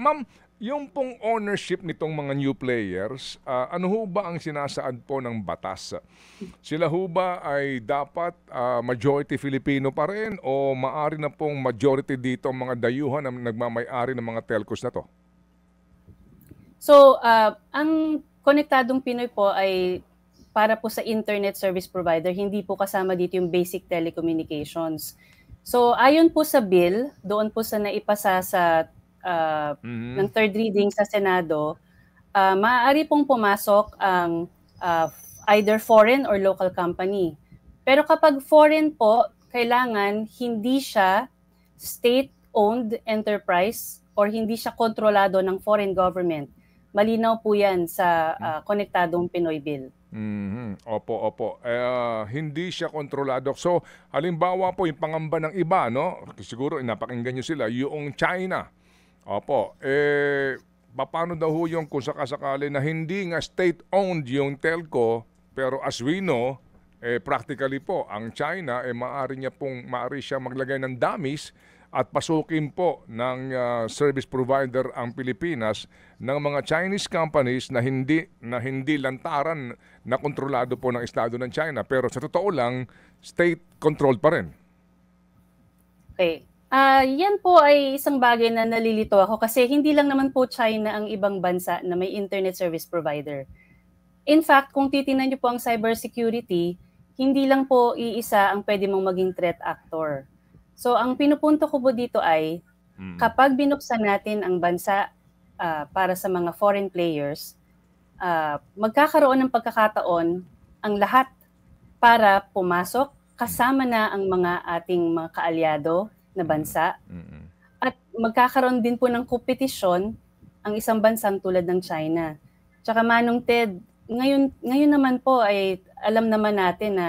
Ma'am, yung pong ownership nitong mga new players, ano ho ba ang sinasaad po ng batas? Sila ho ba ay dapat majority Filipino pa rin o maari na pong majority dito ang mga dayuhan na nagmamay-ari ng mga telcos na to? So, ang Konektadong Pinoy po ay para po sa internet service provider, hindi po kasama dito yung basic telecommunications. So, ayon po sa bill, doon po sa naipasa sa ng third reading sa Senado, maaari pong pumasok ang either foreign or local company. Pero kapag foreign po, kailangan hindi siya state-owned enterprise or hindi siya kontrolado ng foreign government. Malinaw po yan sa Konektadong Pinoy Bill. Opo, opo. Hindi siya kontrolado. So, halimbawa po yung pangamba ng iba, no? Siguro napakinggan nyo sila, yung China. Opo. Paano daw ho yung kung sakasakali na hindi nga state-owned yung telco, pero as we know, practically po, ang China, maaari siya maglagay ng dummies at pasukin po ng service provider ang Pilipinas ng mga Chinese companies na hindi lantaran na kontrolado po ng Estado ng China. Pero sa totoo lang, state-controlled pa rin. Okay. Yan po ay isang bagay na nalilito ako kasi hindi lang naman po China ang ibang bansa na may internet service provider. In fact, kung titingnan niyo po ang cybersecurity, hindi lang po iisa ang pwede mong maging threat actor. So, ang pinupunto ko po dito ay kapag binuksan natin ang bansa para sa mga foreign players, magkakaroon ng pagkakataon ang lahat para pumasok kasama na ang mga ating mga kaalyado na bansa. At magkakaroon din po ng kompetisyon ang isang bansang tulad ng China. Tsaka Manong Ted, ngayon naman po ay alam naman natin na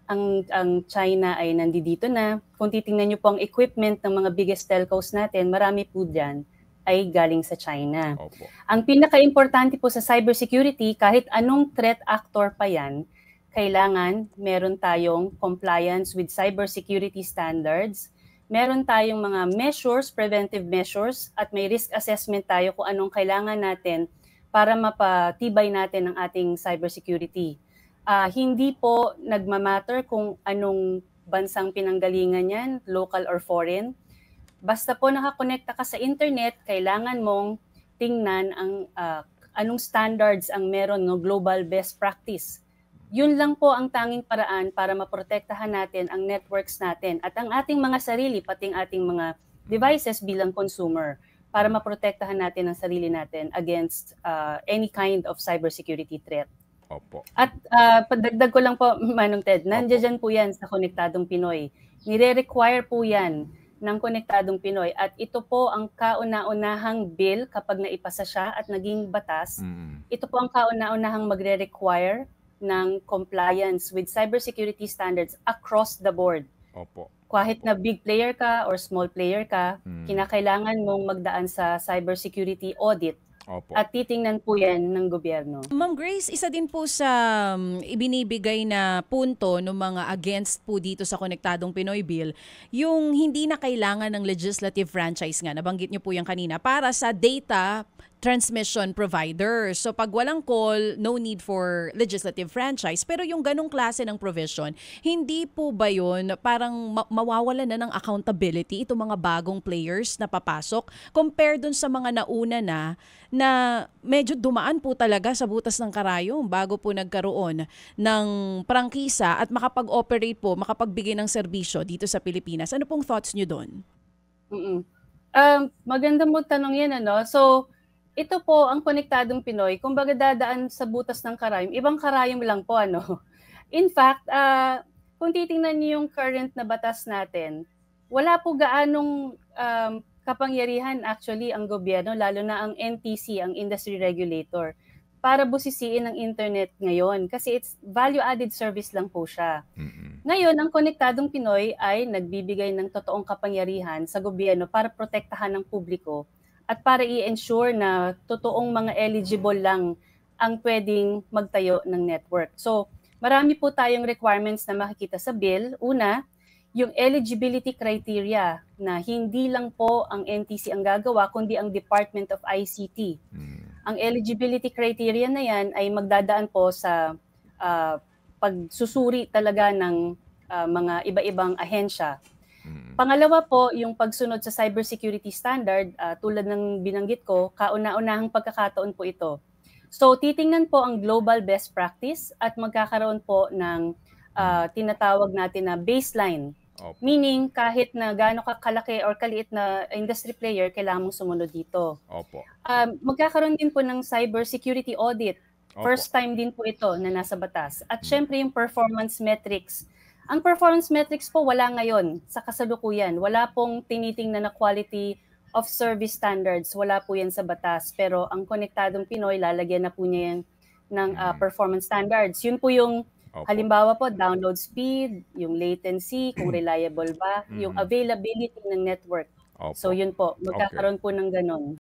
ang China ay nandito na. Kung titingnan niyo po ang equipment ng mga biggest telcos natin, marami po dyan ay galing sa China. Opo. Ang pinaka-importante po sa cybersecurity, kahit anong threat actor pa yan, kailangan meron tayong compliance with cybersecurity standards, meron tayong mga measures, preventive measures, at may risk assessment tayo kung anong kailangan natin para mapatibay natin ang ating cybersecurity. Hindi po nagmamatter kung anong bansang pinanggalingan yan, local or foreign. Basta po nakakonekta ka sa internet, kailangan mong tingnan ang anong standards ang meron, no, global best practice. Yun lang po ang tanging paraan para maprotektahan natin ang networks natin at ang ating mga sarili, pati ang ating mga devices bilang consumer, para maprotektahan natin ang sarili natin against any kind of cybersecurity threat. Opo. At padagdag ko lang po, Manong Ted, nandiyan po yan sa Konektadong Pinoy. Nire-require po yan ng Konektadong Pinoy at ito po ang kauna-unahang bill kapag naipasa siya at naging batas. Ito po ang kauna-unahang magre-require ng compliance with cybersecurity standards across the board. Opo. Kahit na big player ka or small player ka, kinakailangan mong magdaan sa cybersecurity audit. Opo. At titingnan po yan ng gobyerno. Ma'am Grace, isa din po sa ibinibigay na punto ng mga against po dito sa Konektadong Pinoy Bill, yung hindi na kailangan ng legislative franchise nga, nabanggit niyo po yan kanina, para sa data transmission provider. So pag walang call, no need for legislative franchise. Pero yung ganong klase ng provision, hindi po ba yun parang mawawala na ng accountability itong mga bagong players na papasok compared dun sa mga nauna na medyo dumaan po talaga sa butas ng karayom bago po nagkaroon ng prangkisa at makapag-operate po, makapagbigay ng serbisyo dito sa Pilipinas. Ano pong thoughts nyo dun? Maganda mo tanong yan, ano? So, ito po ang Konektadong Pinoy, kumbaga dadaan sa butas ng karayom, ibang karayom lang po, ano. In fact, kung titingnan niyo yung current na batas natin, wala po gaanong kapangyarihan actually ang gobyerno, lalo na ang NTC, ang industry regulator, para busisiin ang internet ngayon kasi it's value-added service lang po siya. Ngayon, ang Konektadong Pinoy ay nagbibigay ng totoong kapangyarihan sa gobyerno para protektahan ng publiko at para i-ensure na totoong mga eligible lang ang pwedeng magtayo ng network. So, marami po tayong requirements na makikita sa bill. Una, yung eligibility criteria na hindi lang po ang NTC ang gagawa, kundi ang Department of ICT. Ang eligibility criteria na yan ay magdadaan po sa pagsusuri talaga ng mga iba-ibang ahensya. Pangalawa po, yung pagsunod sa cybersecurity standard, tulad ng binanggit ko, kauna-unahang pagkakataon po ito. So titingnan po ang global best practice at magkakaroon po ng tinatawag natin na baseline. Meaning, kahit na gaano kalaki or kaliit na industry player, kailangan mong sumunod dito. Magkakaroon din po ng cybersecurity audit. First time din po ito na nasa batas. At syempre yung performance metrics. Ang performance metrics po wala ngayon sa kasalukuyan. Wala pong tinitingnan na quality of service standards. Wala po yan sa batas. Pero ang Konektadong Pinoy, lalagyan na po niya yan ng performance standards. Yun po yung halimbawa po, download speed, yung latency, kung reliable ba, yung availability ng network. So yun po, magkakaroon po ng ganon.